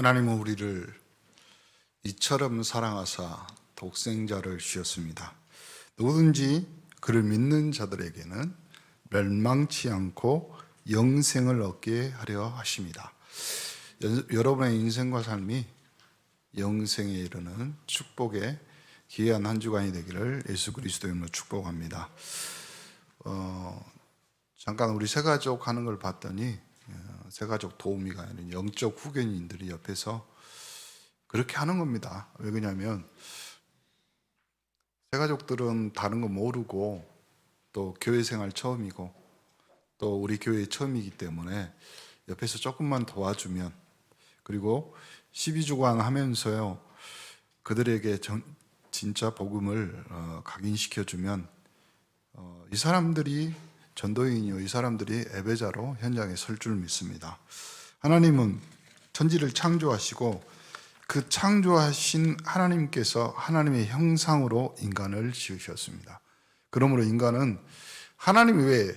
하나님은 우리를 이처럼 사랑하사 독생자를 주셨습니다. 누구든지 그를 믿는 자들에게는 멸망치 않고 영생을 얻게 하려 하십니다. 여러분의 인생과 삶이 영생에 이르는 축복의 귀한 한 주간이 되기를 예수 그리스도의 이름으로 축복합니다. 잠깐 우리 새가족 하는 걸 봤더니 새가족 도우미가 아닌 영적 후견인들이 옆에서 그렇게 하는 겁니다. 왜 그러냐면 새가족들은 다른 거 모르고 또 교회 생활 처음이고 또 우리 교회 처음이기 때문에 옆에서 조금만 도와주면, 그리고 12주간 하면서요 그들에게 진짜 복음을 각인시켜주면 이 사람들이 전도인이요, 이 사람들이 예배자로 현장에 설 줄 믿습니다. 하나님은 천지를 창조하시고 그 창조하신 하나님께서 하나님의 형상으로 인간을 지으셨습니다. 그러므로 인간은 하나님 외에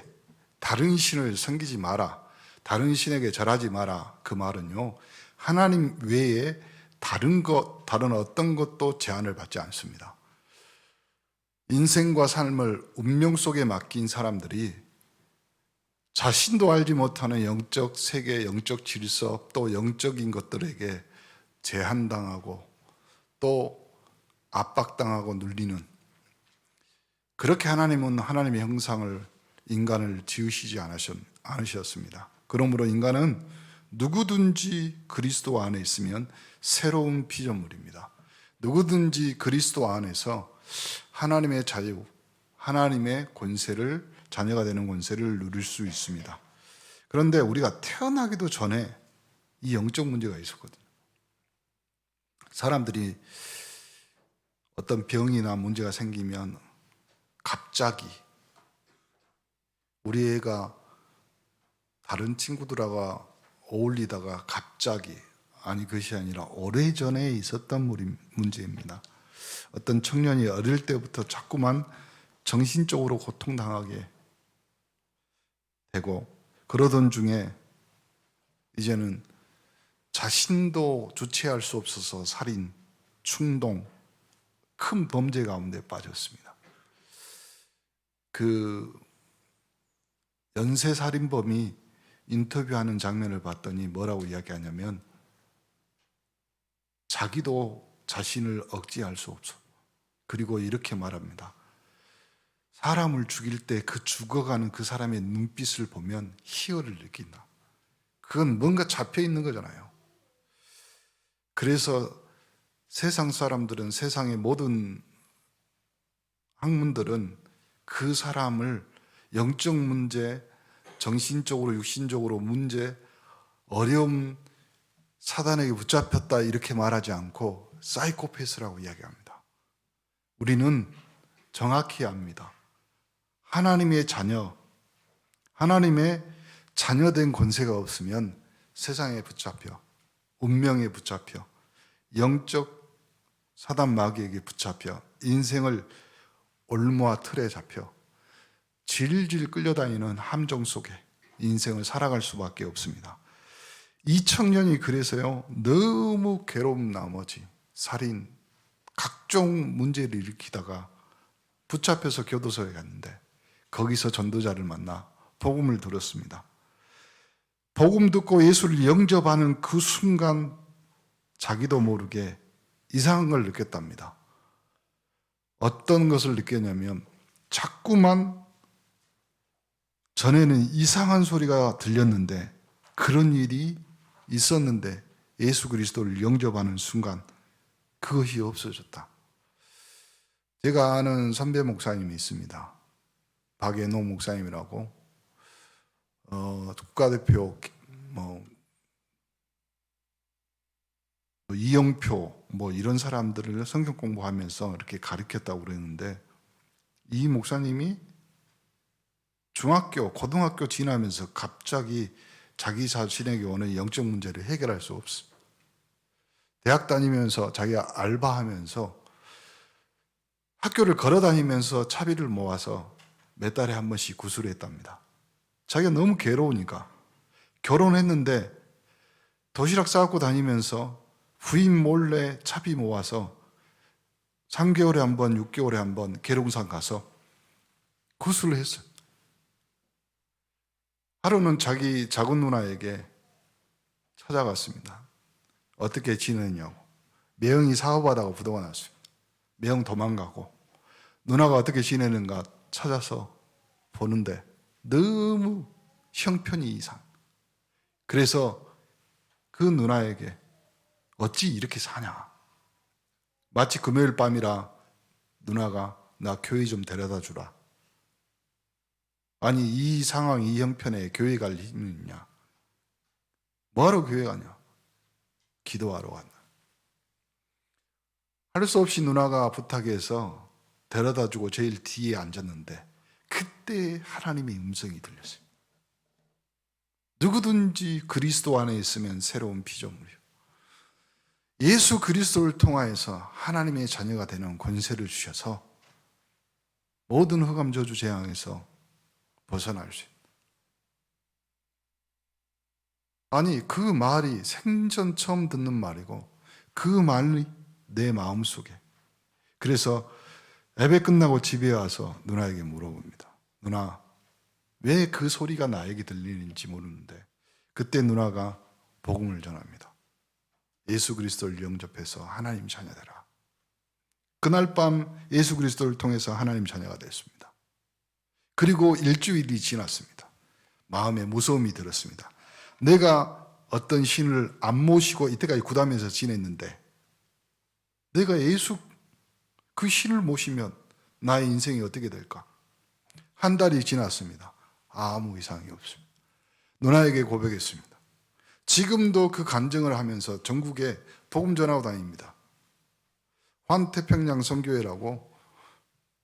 다른 신을 섬기지 마라, 다른 신에게 절하지 마라. 그 말은요, 하나님 외에 다른 어떤 것도 제한을 받지 않습니다. 인생과 삶을 운명 속에 맡긴 사람들이 자신도 알지 못하는 영적 세계, 영적 질서, 또 영적인 것들에게 제한당하고 또 압박당하고 눌리는, 그렇게 하나님은 하나님의 형상을 인간을 지으시지 않으셨습니다. 그러므로 인간은 누구든지 그리스도 안에 있으면 새로운 피조물입니다. 누구든지 그리스도 안에서 하나님의 자유, 하나님의 권세를, 자녀가 되는 권세를 누릴 수 있습니다. 그런데 우리가 태어나기도 전에 이 영적 문제가 있었거든요. 사람들이 어떤 병이나 문제가 생기면 갑자기 우리 애가 다른 친구들하고 어울리다가 갑자기, 아니 그것이 아니라 오래전에 있었던 문제입니다. 어떤 청년이 어릴 때부터 자꾸만 정신적으로 고통당하게 되고, 그러던 중에 이제는 자신도 주체할 수 없어서 살인, 충동, 큰 범죄 가운데 빠졌습니다. 그 연쇄살인범이 인터뷰하는 장면을 봤더니 뭐라고 이야기하냐면, 자기도 자신을 억제할 수 없어. 그리고 이렇게 말합니다. 사람을 죽일 때 그 죽어가는 그 사람의 눈빛을 보면 희열을 느낀다. 그건 뭔가 잡혀 있는 거잖아요. 그래서 세상 사람들은, 세상의 모든 학문들은 그 사람을 영적 문제, 정신적으로, 육신적으로 문제, 어려움, 사단에게 붙잡혔다 이렇게 말하지 않고 사이코패스라고 이야기합니다. 우리는 정확히 압니다. 하나님의 자녀, 하나님의 자녀된 권세가 없으면 세상에 붙잡혀, 운명에 붙잡혀, 영적 사단 마귀에게 붙잡혀, 인생을 올무와 틀에 잡혀 질질 끌려다니는 함정 속에 인생을 살아갈 수밖에 없습니다. 이 청년이 그래서요 너무 괴로움 나머지 살인, 각종 문제를 일으키다가 붙잡혀서 교도소에 갔는데, 거기서 전도자를 만나 복음을 들었습니다. 복음 듣고 예수를 영접하는 그 순간 자기도 모르게 이상한 걸 느꼈답니다. 어떤 것을 느꼈냐면, 자꾸만 전에는 이상한 소리가 들렸는데, 그런 일이 있었는데 예수 그리스도를 영접하는 순간 그것이 없어졌다. 제가 아는 선배 목사님이 있습니다. 박예노 목사님이라고, 국가대표 이영표 이런 사람들을 성경 공부하면서 이렇게 가르쳤다고 그랬는데, 이 목사님이 중학교, 고등학교 지나면서 갑자기 자기 자신에게 오는 영적 문제를 해결할 수 없어. 대학 다니면서 자기가 알바하면서 학교를 걸어 다니면서 차비를 모아서 몇 달에 한 번씩 구술했답니다. 자기가 너무 괴로우니까. 결혼했는데 도시락 싸갖고 다니면서 부인 몰래 차비 모아서 3개월에 한 번, 6개월에 한 번 계룡산 가서 구슬을 했어요. 하루는 자기 작은 누나에게 찾아갔습니다. 어떻게 지내냐고. 매형이 사업하다가 부도가 났습니다. 매형 도망가고 누나가 어떻게 지내는가 찾아서 보는데 너무 형편이 이상. 그래서 그 누나에게 어찌 이렇게 사냐. 마치 금요일 밤이라 누나가 나 교회 좀 데려다 주라. 아니 이 상황 이 형편에 교회 갈 힘이 있냐. 뭐하러 교회 가냐. 기도하러 간다. 할 수 없이 누나가 부탁해서 데려다 주고 제일 뒤에 앉았는데 그때 하나님의 음성이 들렸어요. 누구든지 그리스도 안에 있으면 새로운 피조물이요. 예수 그리스도를 통하여서 하나님의 자녀가 되는 권세를 주셔서 모든 흑암 저주 재앙에서 벗어날 수 있다. 아니 그 말이 생전 처음 듣는 말이고 그 말이 내 마음속에. 그래서 예배 끝나고 집에 와서 누나에게 물어봅니다. 누나, 왜 그 소리가 나에게 들리는지 모르는데 그때 누나가 복음을 전합니다. 예수 그리스도를 영접해서 하나님 자녀 되라. 그날 밤 예수 그리스도를 통해서 하나님 자녀가 됐습니다. 그리고 일주일이 지났습니다. 마음에 무서움이 들었습니다. 내가 어떤 신을 안 모시고 이때까지 구담에서 지냈는데 내가 예수 그 신을 모시면 나의 인생이 어떻게 될까? 한 달이 지났습니다. 아무 이상이 없습니다. 누나에게 고백했습니다. 지금도 그 간증을 하면서 전국에 복음 전하고 다닙니다. 환태평양 선교회라고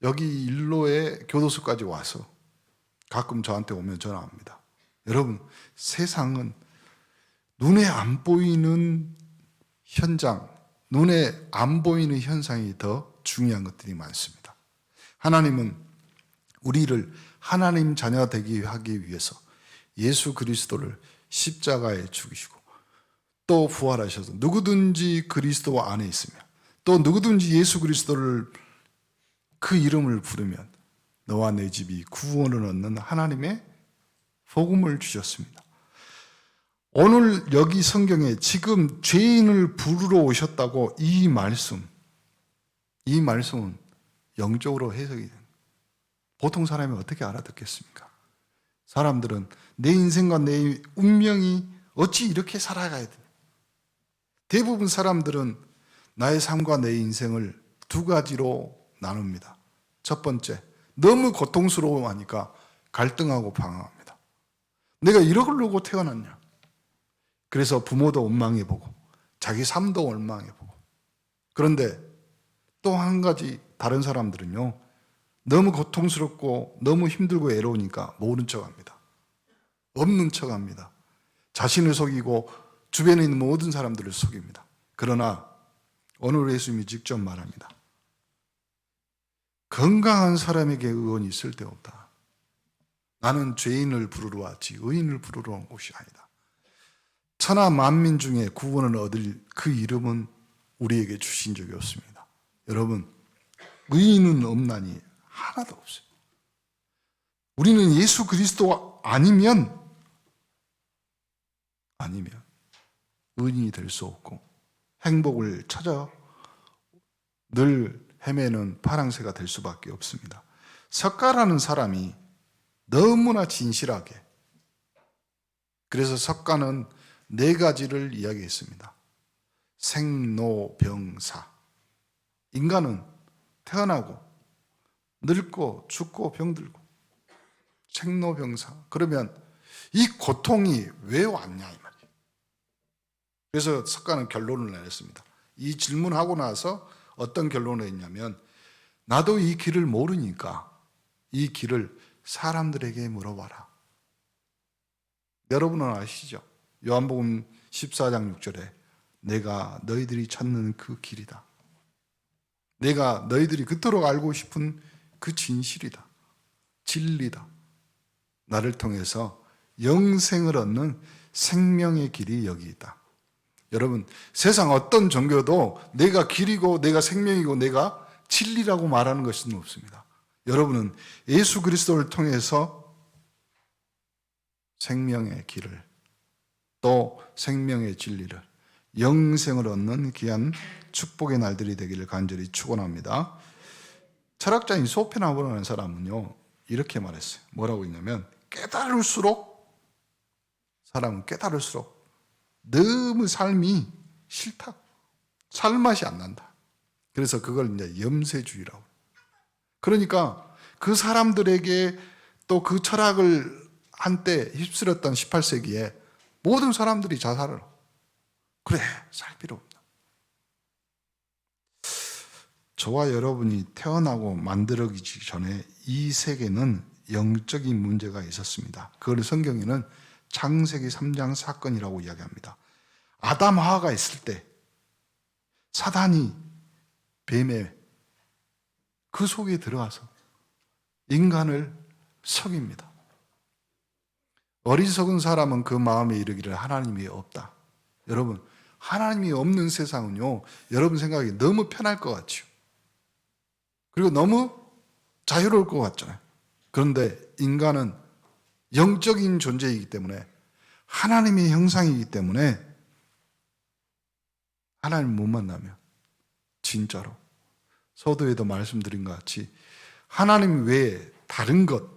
여기 일로의 교도소까지 와서 가끔 저한테 오면 전화합니다. 여러분, 세상은 눈에 안 보이는 현장, 눈에 안 보이는 현상이 더 중요한 것들이 많습니다. 하나님은 우리를 하나님 자녀 되게 하기 위해서 예수 그리스도를 십자가에 죽이시고 또 부활하셔서 누구든지 그리스도 안에 있으면 또 누구든지 예수 그리스도를 그 이름을 부르면 너와 내 집이 구원을 얻는 하나님의 복음을 주셨습니다. 오늘 여기 성경에 지금 죄인을 부르러 오셨다고 이 말씀은 영적으로 해석이 됩니다. 보통 사람이 어떻게 알아듣겠습니까? 사람들은 내 인생과 내 운명이 어찌 이렇게 살아가야 되나? 대부분 사람들은 나의 삶과 내 인생을 두 가지로 나눕니다. 첫 번째, 너무 고통스러워하니까 갈등하고 방황합니다. 내가 이러려고 태어났냐? 그래서 부모도 원망해보고 자기 삶도 원망해보고. 그런데 또 한 가지 다른 사람들은요, 너무 고통스럽고 너무 힘들고 외로우니까 모른 척합니다. 없는 척합니다. 자신을 속이고 주변에 있는 모든 사람들을 속입니다. 그러나 오늘 예수님이 직접 말합니다. 건강한 사람에게 의원이 쓸데없다. 나는 죄인을 부르러 왔지 의인을 부르러 온 곳이 아니다. 천하 만민 중에 구원을 얻을 그 이름은 우리에게 주신 적이 없습니다. 여러분, 의인은 없나니 하나도 없어요. 우리는 예수 그리스도 아니면 의인이 될 수 없고 행복을 찾아 늘 헤매는 파랑새가 될 수밖에 없습니다. 석가라는 사람이 너무나 진실하게, 그래서 석가는 4가지를 이야기했습니다. 생로병사. 인간은 태어나고 늙고 죽고 병들고 생로병사. 그러면 이 고통이 왜 왔냐 이 말이에요. 그래서 석가는 결론을 내렸습니다. 이 질문하고 나서 어떤 결론을 했냐면 나도 이 길을 모르니까 이 길을 사람들에게 물어봐라. 여러분은 아시죠? 요한복음 14장 6절에 내가 너희들이 찾는 그 길이다. 내가 너희들이 그토록 알고 싶은 그 진실이다. 진리다. 나를 통해서 영생을 얻는 생명의 길이 여기 있다. 여러분, 세상 어떤 종교도 내가 길이고 내가 생명이고 내가 진리라고 말하는 것은 없습니다. 여러분은 예수 그리스도를 통해서 생명의 길을, 또 생명의 진리를, 영생을 얻는 귀한 축복의 날들이 되기를 간절히 축원합니다. 철학자인 소펜하우어라는 사람은요, 이렇게 말했어요. 뭐라고 했냐면, 사람은 깨달을수록 너무 삶이 싫다. 살 맛이 안 난다. 그래서 그걸 이제 염세주의라고. 그러니까 그 사람들에게 또 그 철학을 한때 휩쓸었던 18세기에 모든 사람들이 자살을. 그래, 살 필요 없다. 저와 여러분이 태어나고 만들어지기 전에 이 세계는 영적인 문제가 있었습니다. 그걸 성경에는 창세기 3장 사건이라고 이야기합니다. 아담 하와가 있을 때 사단이 뱀의 그 속에 들어가서 인간을 속입니다. 어리석은 사람은 그 마음에 이르기를 하나님이 없다. 여러분, 하나님이 없는 세상은요, 여러분 생각이 너무 편할 것 같죠. 그리고 너무 자유로울 것 같잖아요. 그런데 인간은 영적인 존재이기 때문에, 하나님의 형상이기 때문에 하나님을 못 만나면 진짜로 서두에도 말씀드린 것 같이 하나님 외에 다른 것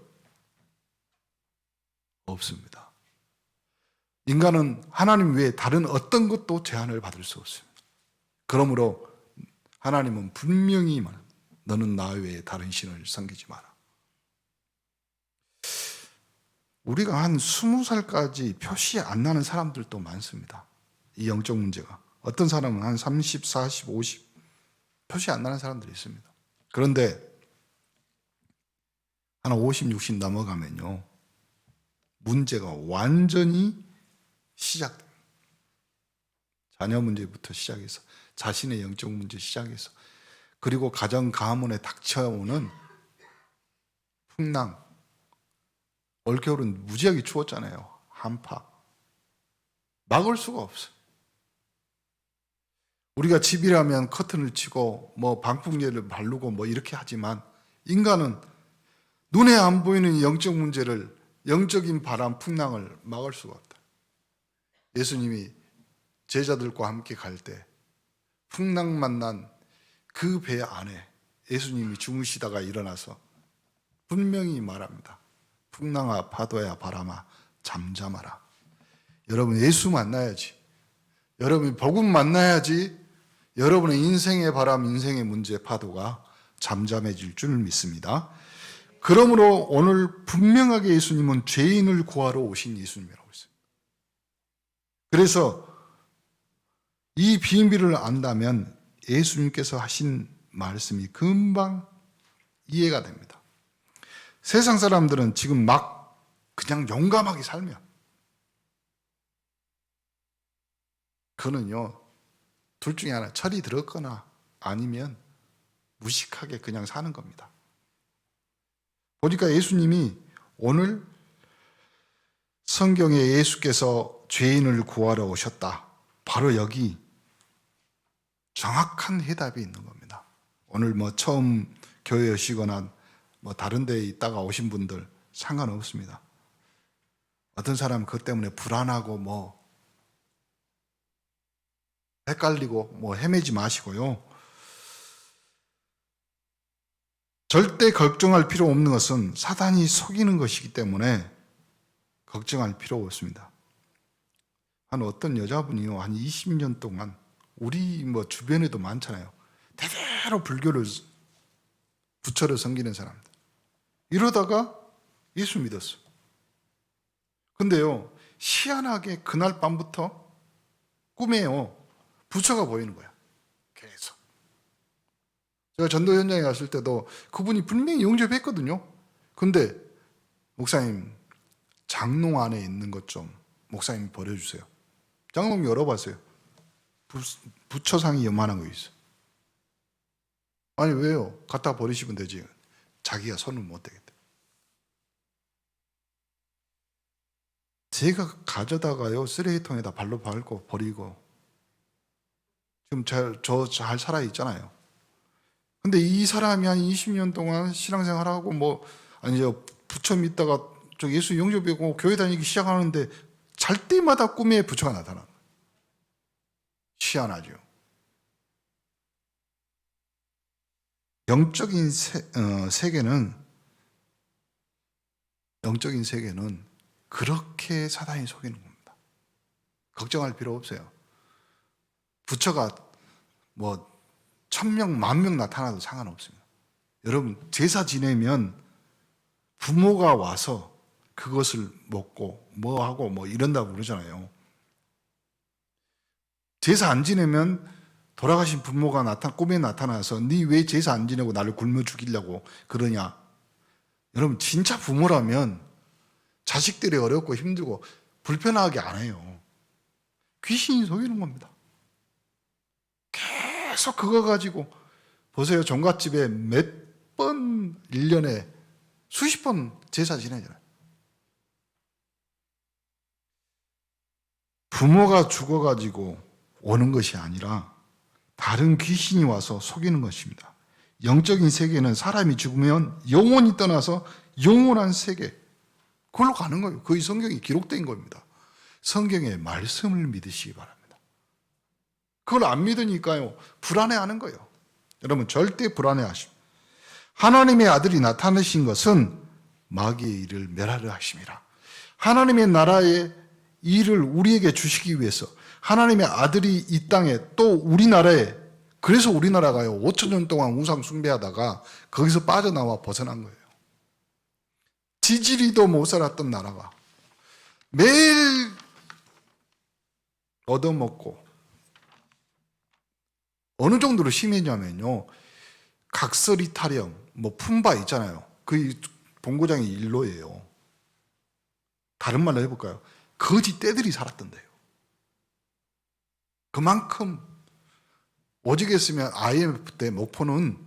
없습니다. 인간은 하나님 외에 다른 어떤 것도 제한을 받을 수 없습니다. 그러므로 하나님은 분명히 말합니다. 너는 나 외에 다른 신을 섬기지 마라. 우리가 한 20살까지 표시 안 나는 사람들도 많습니다. 이 영적 문제가. 어떤 사람은 한 30, 40, 50 표시 안 나는 사람들이 있습니다. 그런데 한 50, 60 넘어가면요, 문제가 완전히 시작됩니다. 자녀 문제부터 시작해서 자신의 영적 문제 시작해서, 그리고 가정 가문에 닥쳐오는 풍랑. 올겨울은 무지하게 추웠잖아요. 한파. 막을 수가 없어요. 우리가 집이라면 커튼을 치고 뭐 방풍제를 바르고 뭐 이렇게 하지만, 인간은 눈에 안 보이는 영적 문제를, 영적인 바람, 풍랑을 막을 수가 없다. 예수님이 제자들과 함께 갈 때 풍랑 만난 그 배 안에 예수님이 주무시다가 일어나서 분명히 말합니다. 풍랑아 파도야 바람아 잠잠하라. 여러분, 예수 만나야지. 여러분이 복음 만나야지 여러분의 인생의 바람, 인생의 문제 파도가 잠잠해질 줄 믿습니다. 그러므로 오늘 분명하게 예수님은 죄인을 구하러 오신 예수님이라고 했어요. 그래서 이 비밀을 안다면 예수님께서 하신 말씀이 금방 이해가 됩니다. 세상 사람들은 지금 막 그냥 용감하게 살면, 그거는요, 둘 중에 하나, 철이 들었거나 아니면 무식하게 그냥 사는 겁니다. 보니까 예수님이 오늘 성경에 예수께서 죄인을 구하러 오셨다, 바로 여기 정확한 해답이 있는 겁니다. 오늘 뭐 처음 교회 오시거나 뭐 다른 데에 있다가 오신 분들 상관없습니다. 어떤 사람은 그것 때문에 불안하고 뭐 헷갈리고 뭐 헤매지 마시고요. 절대 걱정할 필요 없는 것은 사단이 속이는 것이기 때문에 걱정할 필요 없습니다. 한 어떤 여자분이요, 한 20년 동안, 우리 뭐 주변에도 많잖아요, 대대로 불교를, 부처를 섬기는 사람들. 이러다가 예수 믿었어. 근데요, 희한하게 그날 밤부터 꿈에요, 부처가 보이는 거야. 계속. 제가 전도 현장에 갔을 때도 그분이 분명히 영접했거든요. 근데 목사님, 장롱 안에 있는 것 좀 목사님 버려주세요. 장롱 열어봤어요. 부처상이 요만한 거 있어. 아니 왜요? 갖다 버리시면 되지. 자기가 손을 못 대겠대. 제가 가져다가요, 쓰레기통에다 발로 밟고 버리고 지금 저 잘 살아 있잖아요. 근데 이 사람이 한 20년 동안 신앙생활하고 아니 부처 믿다가 저 예수 영접하고 교회 다니기 시작하는데 잘 때마다 꿈에 부처가 나타나. 희한하죠. 영적인 세계는 그렇게 사단이 속이는 겁니다. 걱정할 필요 없어요. 부처가 1000명, 10,000명 나타나도 상관없습니다. 여러분, 제사 지내면 부모가 와서 그것을 먹고 하고 이런다고 그러잖아요. 제사 안 지내면 돌아가신 부모가 꿈에 나타나서 네 왜 제사 안 지내고 나를 굶어 죽이려고 그러냐. 여러분, 진짜 부모라면 자식들이 어렵고 힘들고 불편하게 안 해요. 귀신이 속이는 겁니다. 계속 그거 가지고 보세요. 종갓집에 몇 번 1년에 수십 번 제사 지내잖아요. 부모가 죽어가지고 오는 것이 아니라 다른 귀신이 와서 속이는 것입니다. 영적인 세계는 사람이 죽으면 영혼이 떠나서 영원한 세계, 그걸로 가는 거예요. 거의 성경이 기록된 겁니다. 성경의 말씀을 믿으시기 바랍니다. 그걸 안 믿으니까요, 불안해하는 거예요. 여러분, 절대 불안해하십시오. 하나님의 아들이 나타나신 것은 마귀의 일을 멸하려 하심이라. 하나님의 나라의 일을 우리에게 주시기 위해서 하나님의 아들이 이 땅에 또 우리나라에, 그래서 우리나라가요 5,000년 동안 우상 숭배하다가 거기서 빠져나와 벗어난 거예요. 지지리도 못 살았던 나라가 매일 얻어먹고, 어느 정도로 심했냐면요, 각설이 타령, 품바 있잖아요. 그 본고장이 일로예요. 다른 말로 해볼까요? 거지 떼들이 살았던데요. 그만큼 오직했으면 IMF 때 목포는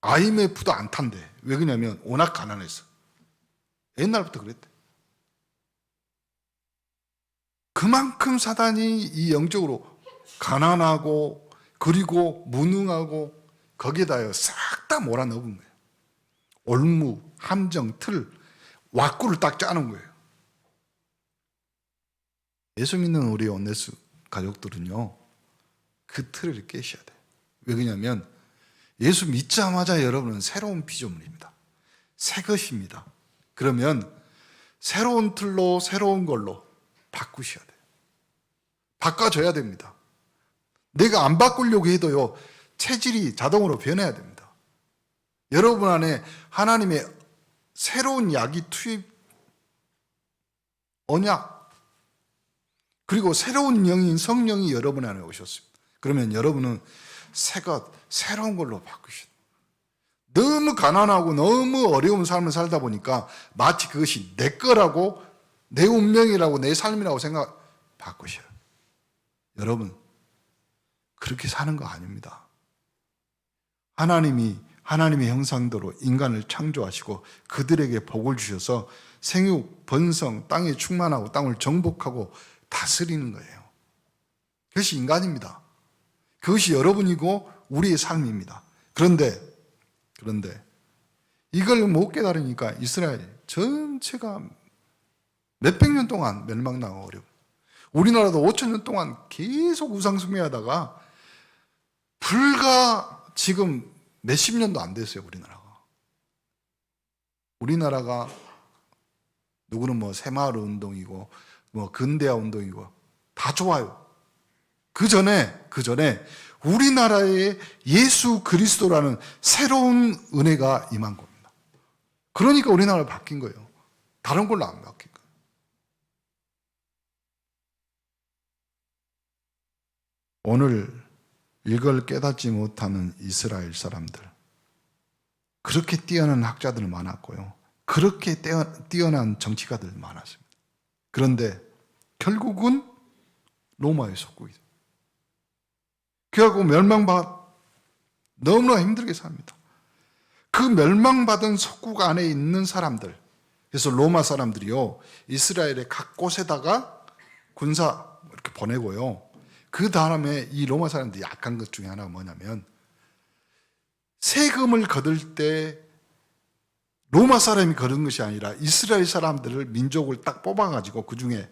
IMF도 안 탄대. 왜 그러냐면 워낙 가난했어. 옛날부터 그랬대. 그만큼 사단이 이 영적으로 가난하고 그리고 무능하고 거기에다요 싹 다 몰아넣은 거예요. 올무, 함정, 틀, 왁구를 딱 짜는 거예요. 예수 믿는 우리 온네스 가족들은요, 그 틀을 깨셔야 돼요. 왜 그러냐면 예수 믿자마자 여러분은 새로운 피조물입니다. 새 것입니다. 그러면 새로운 틀로 새로운 걸로 바꾸셔야 돼요. 바꿔줘야 됩니다. 내가 안 바꾸려고 해도요, 체질이 자동으로 변해야 됩니다. 여러분 안에 하나님의 새로운 약이 투입, 언약, 그리고 새로운 영인 성령이 여러분 안에 오셨습니다. 그러면 여러분은 새것, 새로운 걸로 바꾸셔야 돼요. 너무 가난하고 너무 어려운 삶을 살다 보니까 마치 그것이 내 거라고, 내 운명이라고, 내 삶이라고 바꾸셔야 돼요. 여러분, 그렇게 사는 거 아닙니다. 하나님의 형상대로 인간을 창조하시고 그들에게 복을 주셔서 생육, 번성, 땅에 충만하고 땅을 정복하고 다스리는 거예요. 그것이 인간입니다. 그것이 여러분이고 우리의 삶입니다. 그런데 이걸 못 깨달으니까 이스라엘 전체가 몇백 년 동안 멸망당하고 어려워. 우리나라도 5,000년 동안 계속 우상숭배하다가 불과 지금 몇십 년도 안 됐어요. 우리나라가 누구는 새마을 운동이고 근대화 운동이고 다 좋아요. 그 전에 우리나라에 예수 그리스도라는 새로운 은혜가 임한 겁니다. 그러니까 우리나라가 바뀐 거예요. 다른 걸로 안 바뀐 거예요. 오늘 이걸 깨닫지 못하는 이스라엘 사람들, 그렇게 뛰어난 학자들 많았고요, 그렇게 뛰어난 정치가들 많았습니다. 그런데 결국은 로마의 속국이죠. 그래갖고 너무나 힘들게 삽니다. 그 멸망받은 속국 안에 있는 사람들, 그래서 로마 사람들이요, 이스라엘의 각 곳에다가 군사 이렇게 보내고요, 그 다음에 이 로마 사람들이 약한 것 중에 하나가 뭐냐면 세금을 거둘 때 로마 사람이 거둔 것이 아니라 이스라엘 사람들을 민족을 딱 뽑아가지고 그 중에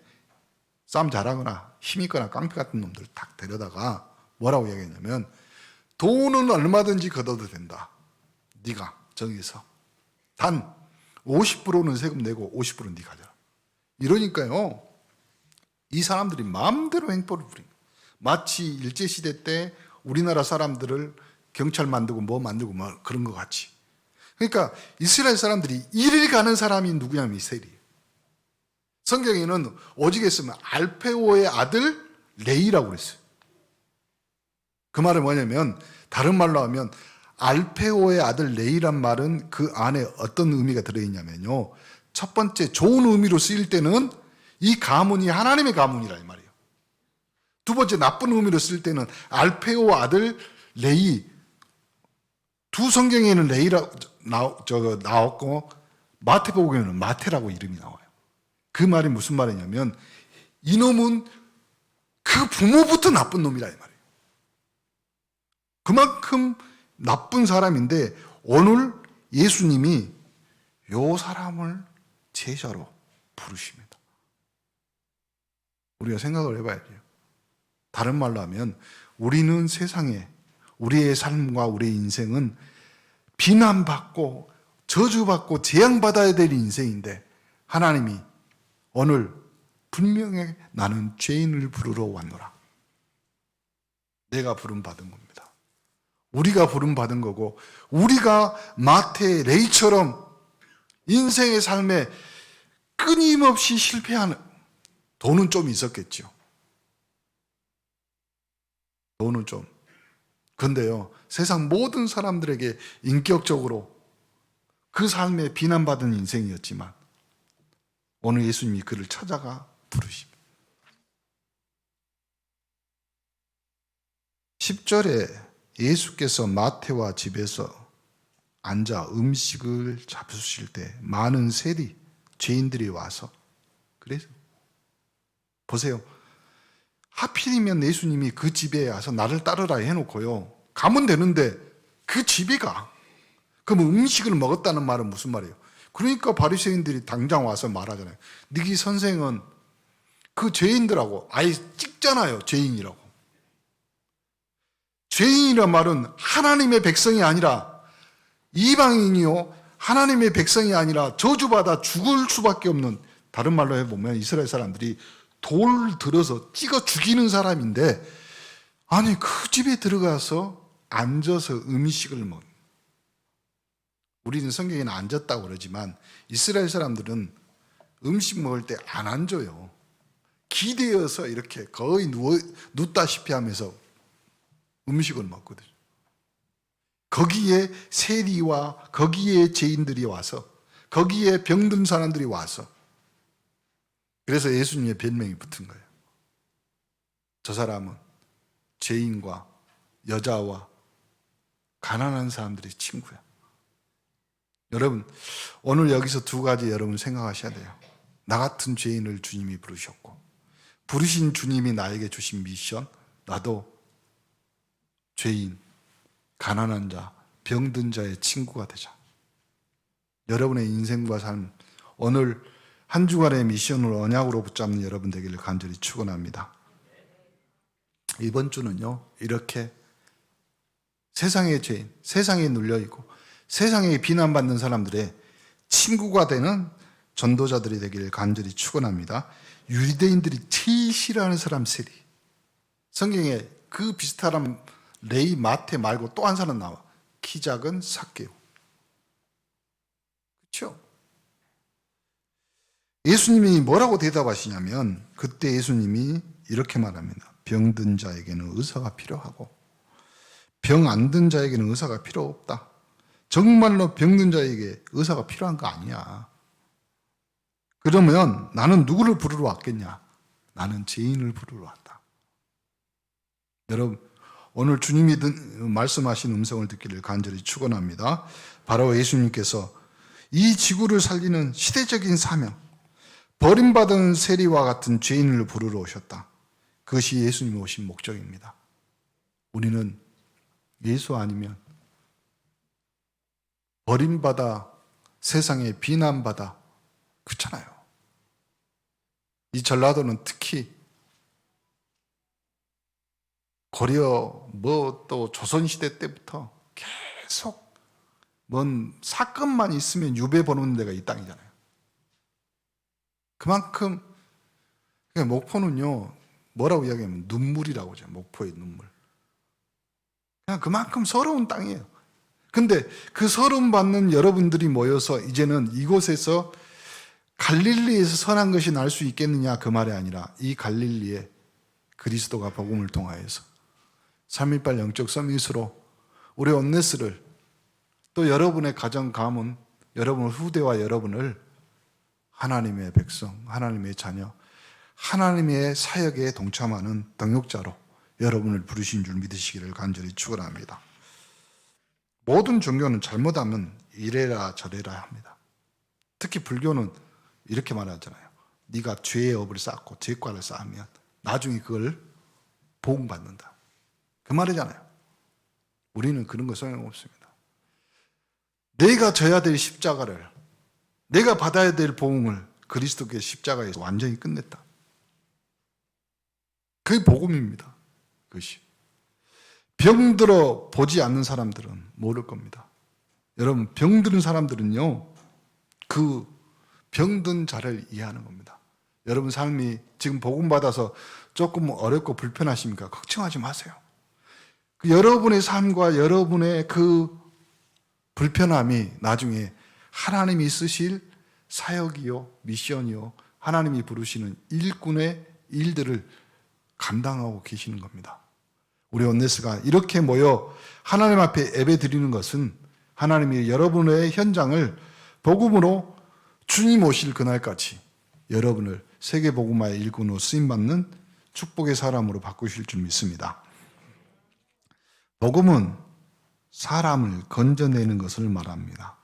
싸움 잘하거나 힘있거나 깡패 같은 놈들 딱 데려다가 뭐라고 얘기했냐면 돈은 얼마든지 걷어도 된다. 네가 정해서 단 50%는 세금 내고 50%는 네가 가져라. 이러니까요 이 사람들이 마음대로 횡포를 부린 거예요. 마치 일제시대 때 우리나라 사람들을 경찰 만들고 뭐 만들고 뭐 그런 것 같이. 그러니까 이스라엘 사람들이 이를 가는 사람이 누구냐면 이세리예요. 성경에는 오직 했으면 알페오의 아들 레이라고 그랬어요. 그 말은 뭐냐면 다른 말로 하면 알페오의 아들 레이란 말은 그 안에 어떤 의미가 들어있냐면요. 첫 번째 좋은 의미로 쓰일 때는 이 가문이 하나님의 가문이라 이 말이에요. 두 번째 나쁜 의미로 쓸 때는 알페오 아들 레이. 두 성경에는 레이라고 나왔고 마태복음에는 마태라고 이름이 나와요. 그 말이 무슨 말이냐면 이놈은 그 부모부터 나쁜 놈이라 이 말이에요. 그만큼 나쁜 사람인데 오늘 예수님이 요 사람을 제자로 부르십니다. 우리가 생각을 해봐야 돼요. 다른 말로 하면 우리는 세상에 우리의 삶과 우리의 인생은 비난받고 저주받고 재앙받아야 될 인생인데 하나님이 오늘 분명히 나는 죄인을 부르러 왔노라. 내가 부름받은 겁니다. 우리가 부름받은 거고 우리가 마태 레이처럼 인생의 삶에 끊임없이 실패하는 돈은 좀 있었겠죠. 돈은 좀. 근데요, 세상 모든 사람들에게 인격적으로 그 삶에 비난받은 인생이었지만 오늘 예수님이 그를 찾아가 부르십니다. 10절에 예수께서 마태와 집에서 앉아 음식을 잡수실 때 많은 세리, 죄인들이 와서 그래서 보세요. 하필이면 예수님이 그 집에 와서 나를 따르라 해놓고요. 가면 되는데 그 집에 가. 그럼 음식을 먹었다는 말은 무슨 말이에요? 그러니까 바리새인들이 당장 와서 말하잖아요. 너희 선생은 그 죄인들하고 아예 찍잖아요. 죄인이라고. 죄인이란 말은 하나님의 백성이 아니라 이방인이요. 하나님의 백성이 아니라 저주받아 죽을 수밖에 없는, 다른 말로 해보면 이스라엘 사람들이 돌 들어서 찍어 죽이는 사람인데, 아니 그 집에 들어가서 앉아서 음식을 먹는. 우리는 성경에는 앉았다고 그러지만 이스라엘 사람들은 음식 먹을 때 안 앉아요. 기대어서 이렇게 거의 눕다시피 하면서 음식을 먹거든요. 거기에 세리와 거기에 죄인들이 와서, 거기에 병든 사람들이 와서, 그래서 예수님의 별명이 붙은 거예요. 저 사람은 죄인과 여자와 가난한 사람들의 친구야. 여러분, 오늘 여기서 두 가지 여러분 생각하셔야 돼요. 나 같은 죄인을 주님이 부르셨고, 부르신 주님이 나에게 주신 미션, 나도 죄인, 가난한 자, 병든 자의 친구가 되자. 여러분의 인생과 삶, 오늘 한 주간의 미션을 언약으로 붙잡는 여러분 되기를 간절히 축원합니다. 이번 주는요, 이렇게 세상의 죄인, 세상에 눌려있고 세상에 비난받는 사람들의 친구가 되는 전도자들이 되기를 간절히 축원합니다. 유대인들이 제일 싫어하는 사람 세리. 성경에 그 비슷한 레이, 마태 말고 또 한 사람 나와. 키 작은 삭개오. 그렇죠? 예수님이 뭐라고 대답하시냐면 그때 예수님이 이렇게 말합니다. 병든 자에게는 의사가 필요하고 병 안 든 자에게는 의사가 필요 없다. 정말로 병든 자에게 의사가 필요한 거 아니야. 그러면 나는 누구를 부르러 왔겠냐? 나는 죄인을 부르러 왔다. 여러분, 오늘 주님이 말씀하신 음성을 듣기를 간절히 축원합니다. 바로 예수님께서 이 지구를 살리는 시대적인 사명, 버림받은 세리와 같은 죄인을 부르러 오셨다. 그것이 예수님이 오신 목적입니다. 우리는 예수 아니면 버림받아 세상에 비난받아 그렇잖아요. 이 전라도는 특히 고려 또 조선시대 때부터 계속 뭔 사건만 있으면 유배 보는 데가 이 땅이잖아요. 그만큼 목포는요 뭐라고 이야기하면 눈물이라고 하죠. 목포의 눈물. 그냥 그만큼 서러운 땅이에요. 근데 그 서러움 받는 여러분들이 모여서 이제는 이곳에서 갈릴리에서 선한 것이 날 수 있겠느냐 그 말이 아니라 이 갈릴리에 그리스도가 복음을 통하여서 3.18 영적 서밋으로 우리 온네스를 또 여러분의 가정 가문, 여러분 후대와 여러분을 하나님의 백성, 하나님의 자녀, 하나님의 사역에 동참하는 동역자로 여러분을 부르신 줄 믿으시기를 간절히 축원합니다. 모든 종교는 잘못하면 이래라 저래라 합니다. 특히 불교는 이렇게 말하잖아요. 네가 죄의 업을 쌓고 죄과를 쌓으면 나중에 그걸 보응받는다. 그 말이잖아요. 우리는 그런 거 소용없습니다. 내가 져야 될 십자가를, 내가 받아야 될 보응을 그리스도의 십자가에서 완전히 끝냈다. 그게 복음입니다. 그것이. 병들어 보지 않는 사람들은 모를 겁니다. 여러분, 병든 사람들은요, 그 병든 자를 이해하는 겁니다. 여러분 삶이 지금 복음 받아서 조금 어렵고 불편하십니까? 걱정하지 마세요. 여러분의 삶과 여러분의 그 불편함이 나중에 하나님이 쓰실 사역이요, 미션이요, 하나님이 부르시는 일꾼의 일들을 감당하고 계시는 겁니다. 우리 온네스가 이렇게 모여 하나님 앞에 예배 드리는 것은 하나님이 여러분의 현장을 복음으로 주님 오실 그날까지 여러분을 세계복음화의 일꾼으로 쓰임받는 축복의 사람으로 바꾸실 줄 믿습니다. 복음은 사람을 건져내는 것을 말합니다.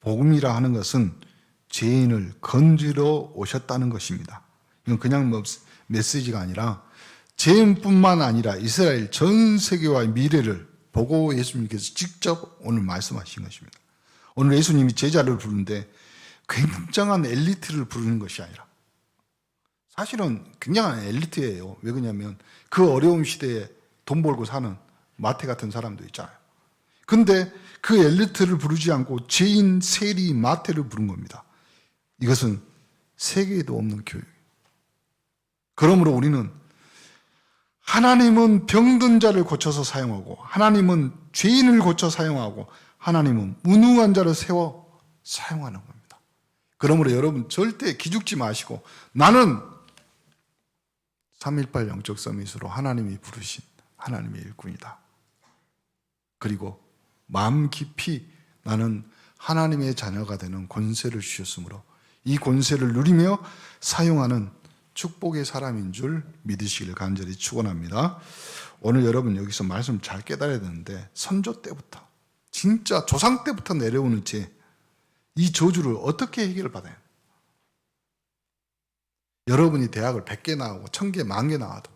복음이라 하는 것은 죄인을 건지러 오셨다는 것입니다. 이건 그냥 메시지가 아니라 죄인뿐만 아니라 이스라엘 전 세계와 미래를 보고 예수님께서 직접 오늘 말씀하신 것입니다. 오늘 예수님이 제자를 부르는데 굉장한 엘리트를 부르는 것이 아니라 사실은 굉장한 엘리트예요. 왜 그러냐면 그 어려운 시대에 돈 벌고 사는 마태 같은 사람도 있잖아요. 근데 그 엘리트를 부르지 않고 죄인 세리 마태를 부른 겁니다. 이것은 세계에도 없는 교육이에요. 그러므로 우리는 하나님은 병든 자를 고쳐서 사용하고 하나님은 죄인을 고쳐 사용하고 하나님은 무능한 자를 세워 사용하는 겁니다. 그러므로 여러분 절대 기죽지 마시고 나는 3.18 영적 서밋으로 하나님이 부르신 하나님의 일꾼이다. 그리고 마음 깊이 나는 하나님의 자녀가 되는 권세를 주셨으므로 이 권세를 누리며 사용하는 축복의 사람인 줄 믿으시기를 간절히 축원합니다. 오늘 여러분 여기서 말씀 잘 깨달아야 되는데 선조 때부터 진짜 조상 때부터 내려오는 이 저주를 어떻게 해결을 받아요? 여러분이 대학을 100개 나오고 1000개, 10,000개 나와도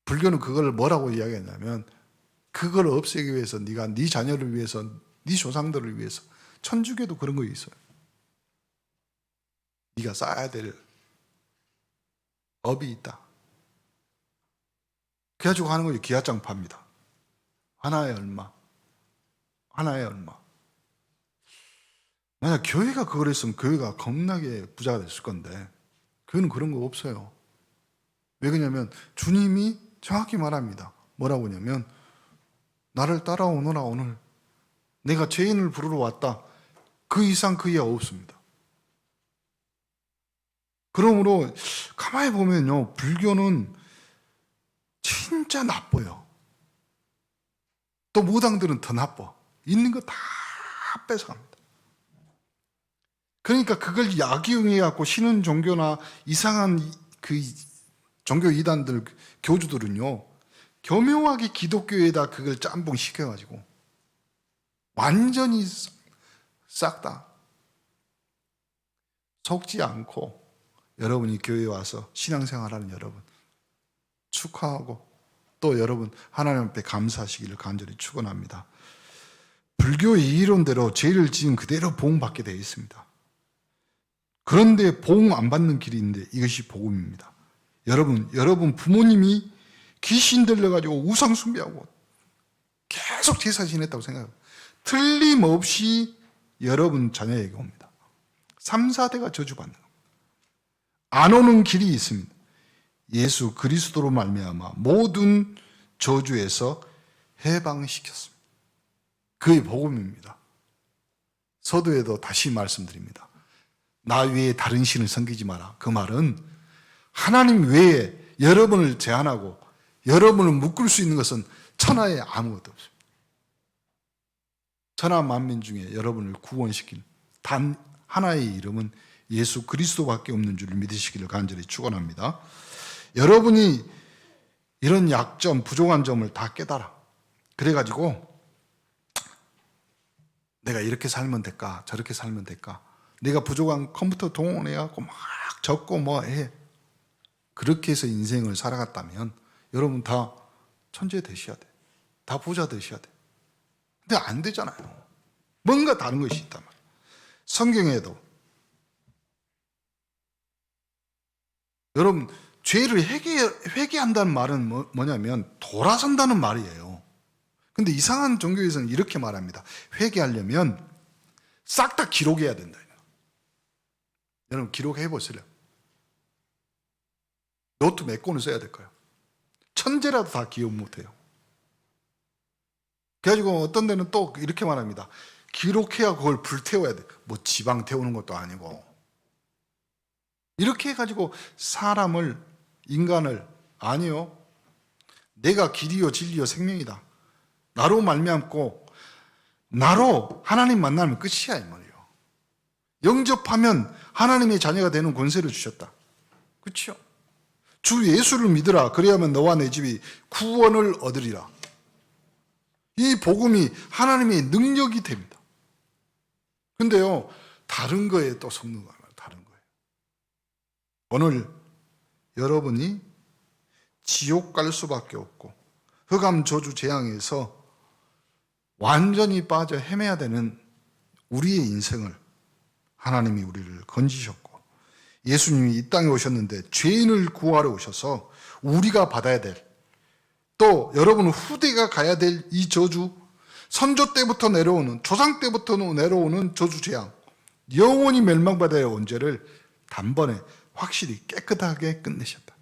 불교는 그걸 뭐라고 이야기했냐면 그걸 없애기 위해서 네가 네 자녀를 위해서 네 조상들을 위해서 천주교도 그런 거 있어요. 네가 쌓아야 될 업이 있다. 그래가지고 하는 거예요. 기하장 팝니다. 하나에 얼마. 하나에 얼마. 만약 교회가 그걸 했으면 교회가 겁나게 부자가 됐을 건데 교회는 그런 거 없어요. 왜 그러냐면 주님이 정확히 말합니다. 뭐라고 하냐면 나를 따라오너라 오늘 내가 죄인을 부르러 왔다. 그 이상 그 이하 없습니다. 그러므로 가만히 보면요. 불교는 진짜 나빠요. 또 무당들은 더 나빠. 있는 거 다 뺏어갑니다. 그러니까 그걸 약이용해갖고 신은 종교나 이상한 그 종교 이단들, 교주들은요, 교묘하게 기독교에다 그걸 짬뽕 시켜가지고 완전히 싹 다 속지 않고 여러분이 교회에 와서 신앙생활하는 여러분, 축하하고 또 여러분 하나님 앞에 감사하시기를 간절히 축원합니다. 불교의 이론대로 죄를 지은 그대로 보응받게 되어 있습니다. 그런데 보응 안 받는 길이 있는데 이것이 복음입니다. 여러분 부모님이 귀신 들려가지고 우상 숭배하고 계속 제사 지냈다고 생각해요. 틀림없이 여러분 자녀에게 옵니다. 3, 4대가 저주받는 겁니다. 안 오는 길이 있습니다. 예수 그리스도로 말미암아 모든 저주에서 해방시켰습니다. 그의 복음입니다. 서두에도 다시 말씀드립니다. 나 외에 다른 신을 섬기지 마라. 그 말은 하나님 외에 여러분을 제한하고 여러분을 묶을 수 있는 것은 천하에 아무것도 없습니다. 천하 만민 중에 여러분을 구원시킨 단 하나의 이름은 예수 그리스도밖에 없는 줄 믿으시기를 간절히 축원합니다. 여러분이 이런 약점, 부족한 점을 다 깨달아. 그래가지고 내가 이렇게 살면 될까? 저렇게 살면 될까? 내가 부족한 컴퓨터 동원해갖고 막 적고 뭐 해. 그렇게 해서 인생을 살아갔다면 여러분 다 천재 되셔야 돼. 다 부자 되셔야 돼. 근데 안 되잖아요. 뭔가 다른 것이 있단 말이에요. 성경에도 여러분 죄를 회개한다는 말은 뭐냐면 돌아선다는 말이에요. 근데 이상한 종교에서는 이렇게 말합니다. 회개하려면 싹 다 기록해야 된다. 여러분 기록해 보세요. 노트 몇 권을 써야 될까요? 천재라도 다 기억 못해요. 그래가지고 어떤 데는 또 이렇게 말합니다. 기록해야 그걸 불태워야 돼. 뭐 지방 태우는 것도 아니고. 이렇게 해가지고 사람을, 인간을, 아니요. 내가 길이요 진리요 생명이다. 나로 말미암고 나로 하나님 만나면 끝이야 이 말이에요. 영접하면 하나님의 자녀가 되는 권세를 주셨다. 그렇죠? 주 예수를 믿으라. 그래야만 너와 내 집이 구원을 얻으리라. 이 복음이 하나님의 능력이 됩니다. 근데요, 다른 거에 또 속는 거예요. 다른 거예요. 오늘 여러분이 지옥 갈 수밖에 없고 흑암 저주 재앙에서 완전히 빠져 헤매야 되는 우리의 인생을 하나님이 우리를 건지셨고 예수님이 이 땅에 오셨는데 죄인을 구하러 오셔서 우리가 받아야 될 또 여러분 후대가 가야 될 이 저주 선조 때부터 내려오는 조상 때부터 내려오는 저주 재앙 영원히 멸망받아야 할 원죄를 단번에 확실히 깨끗하게 끝내셨다.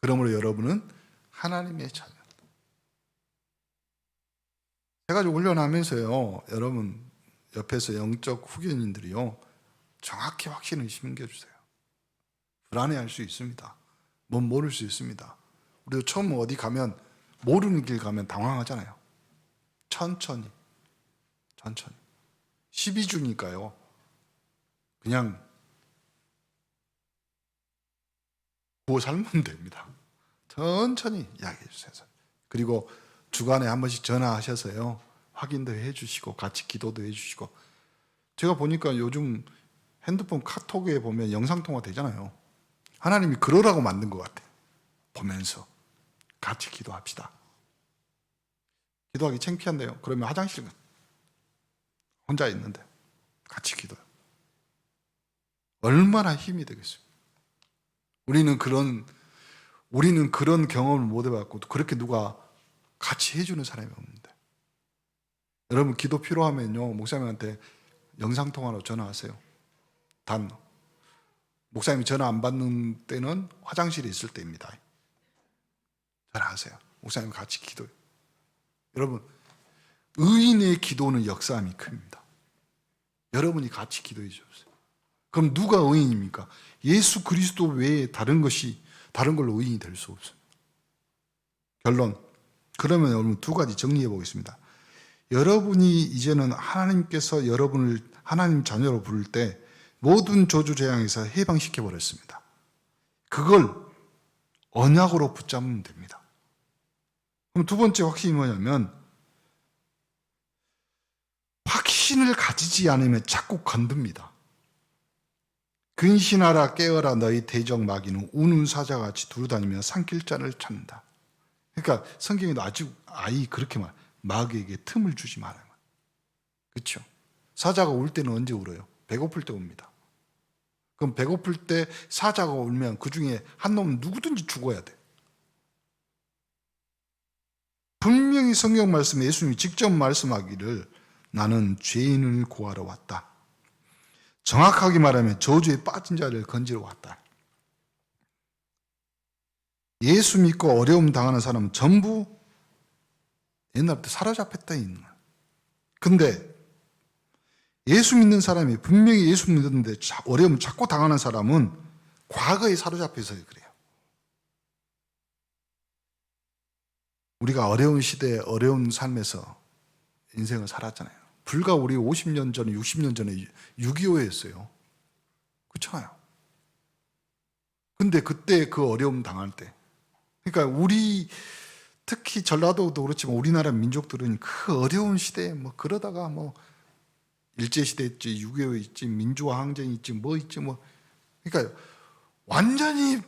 그러므로 여러분은 하나님의 자녀. 제가 훈련하면서요, 여러분 옆에서 영적 후견인들이요, 정확히 확신을 심겨주세요. 불안해할 수 있습니다. 뭔 모를 수 있습니다. 우리도 처음 어디 가면 모르는 길 가면 당황하잖아요. 천천히 12주니까요. 그냥 구워 살면 됩니다. 천천히 이야기해 주세요. 그리고 주간에 한 번씩 전화하셔서요. 확인도 해주시고 같이 기도도 해주시고. 제가 보니까 요즘 핸드폰 카톡에 보면 영상통화 되잖아요. 하나님이 그러라고 만든 것 같아요. 보면서 같이 기도합시다. 기도하기 창피한데요. 그러면 화장실 혼자 있는데 같이 기도해요. 얼마나 힘이 되겠어요. 우리는 그런 경험을 못 해봤고 또 그렇게 누가 같이 해주는 사람이 없는데. 여러분 기도 필요하면요 목사님한테 영상통화로 전화하세요. 단 목사님이 전화 안 받는 때는 화장실에 있을 때입니다. 전화하세요. 목사님 같이 기도해요. 여러분 의인의 기도는 역사함이 큽니다. 여러분이 같이 기도해 주세요. 그럼 누가 의인입니까? 예수 그리스도 외에 다른 걸로 의인이 될 수 없습니다. 결론. 그러면 여러분 두 가지 정리해 보겠습니다. 여러분이 이제는 하나님께서 여러분을 하나님 자녀로 부를 때 모든 저주 재앙에서 해방시켜 버렸습니다. 그걸 언약으로 붙잡으면 됩니다. 그럼 두 번째 확신이 뭐냐면 확신을 가지지 않으면 자꾸 건듭니다. 근신하라 깨어라 너희 대적 마귀는 우는 사자같이 두루다니며 산길자를 찾는다. 그러니까 성경에도 아이 그렇게 말 마귀에게 틈을 주지 말아요. 그렇죠? 사자가 울 때는 언제 울어요? 배고플 때 웁니다. 그럼 배고플 때 사자가 울면 그 중에 한 놈은 누구든지 죽어야 돼. 분명히 성경 말씀에 예수님이 직접 말씀하기를 나는 죄인을 구하러 왔다. 정확하게 말하면 저주에 빠진 자를 건지러 왔다. 예수 믿고 어려움 당하는 사람은 전부 옛날부터 사로잡혔다 있는 거야. 근데 예수 믿는 사람이 분명히 예수 믿는데 어려움 자꾸 당하는 사람은 과거에 사로잡혀서 그래요. 우리가 어려운 시대에 어려운 삶에서 인생을 살았잖아요. 불과 우리 50년 전에 60년 전에 6.25였어요. 그렇잖아요. 근데 그때 그 어려움 당할 때 그러니까 우리 특히 전라도도 그렇지만 우리나라 민족들은 그 어려운 시대에 뭐 그러다가 뭐 일제시대 있지 6.25 있지 민주화 항쟁 있지 뭐 있지 뭐 그러니까 완전히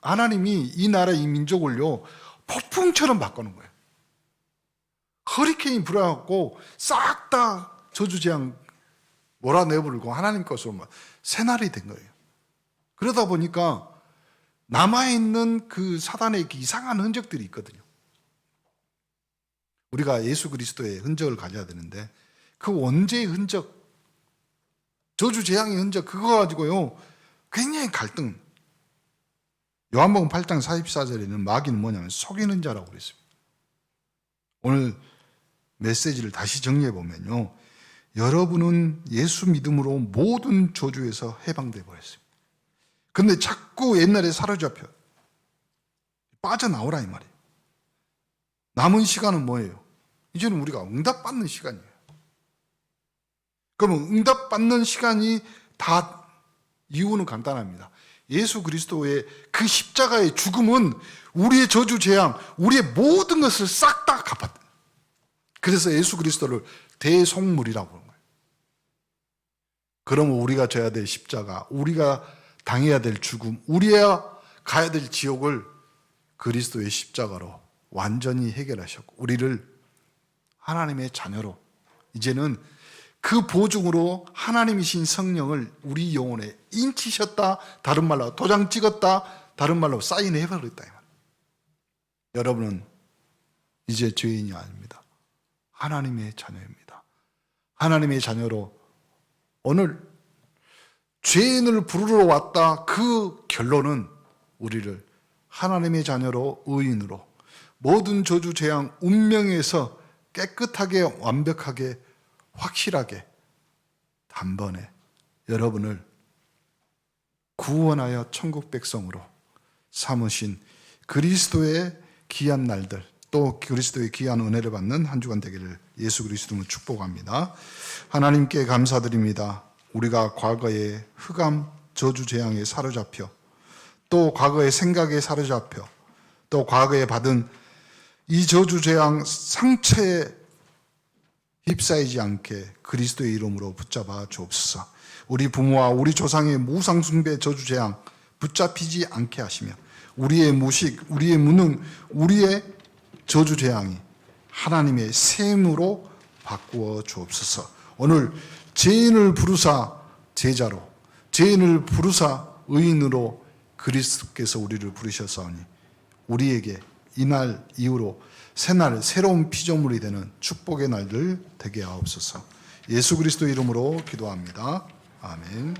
하나님이 이 나라 이 민족을요 폭풍처럼 바꾸는 거예요. 허리케인이 불어갖고 싹 다 저주재앙 몰아내버리고 하나님 것으로 새날이 된 거예요. 그러다 보니까 남아있는 그 사단의 이상한 흔적들이 있거든요. 우리가 예수 그리스도의 흔적을 가져야 되는데 그 원죄의 흔적, 저주재앙의 흔적 그거 가지고요 굉장히 갈등. 요한복음 8장 44절에는 마귀는 뭐냐면 속이는 자라고 그랬습니다. 오늘 메시지를 다시 정리해 보면요. 여러분은 예수 믿음으로 모든 저주에서 해방돼 버렸습니다. 근데 자꾸 옛날에 사로잡혀 빠져나오라 이 말이에요. 남은 시간은 뭐예요? 이제는 우리가 응답받는 시간이에요. 그러면 응답받는 시간이 다 이유는 간단합니다. 예수 그리스도의 그 십자가의 죽음은 우리의 저주 재앙, 우리의 모든 것을 싹 다 갚았다. 그래서 예수 그리스도를 대속물이라고 하는 거예요. 그러면 우리가 져야 될 십자가, 우리가 당해야 될 죽음, 우리가 가야 될 지옥을 그리스도의 십자가로 완전히 해결하셨고 우리를 하나님의 자녀로 이제는 그 보증으로 하나님이신 성령을 우리 영혼에 인치셨다. 다른 말로 도장 찍었다. 다른 말로 사인해버렸다. 여러분은 이제 죄인이 아닙니다. 하나님의 자녀입니다. 하나님의 자녀로 오늘 죄인을 부르러 왔다. 그 결론은 우리를 하나님의 자녀로 의인으로 모든 저주 재앙 운명에서 깨끗하게 완벽하게 확실하게 단번에 여러분을 구원하여 천국 백성으로 삼으신 그리스도의 귀한 날들 또 그리스도의 귀한 은혜를 받는 한 주간 되기를 예수 그리스도로 축복합니다. 하나님께 감사드립니다. 우리가 과거의 흑암 저주 재앙에 사로잡혀 또 과거의 생각에 사로잡혀 또 과거에 받은 이 저주 재앙 상처에 휩싸이지 않게 그리스도의 이름으로 붙잡아 주옵소서. 우리 부모와 우리 조상의 무상 숭배 저주 재앙 붙잡히지 않게 하시며 우리의 무식, 우리의 무능, 우리의 저주 재앙이 하나님의 셈으로 바꾸어 주옵소서. 오늘 죄인을 부르사 제자로, 죄인을 부르사 의인으로 그리스도께서 우리를 부르셨사오니 우리에게 이날 이후로 새날 새로운 피조물이 되는 축복의 날들 되게 하옵소서. 예수 그리스도 이름으로 기도합니다. 아멘.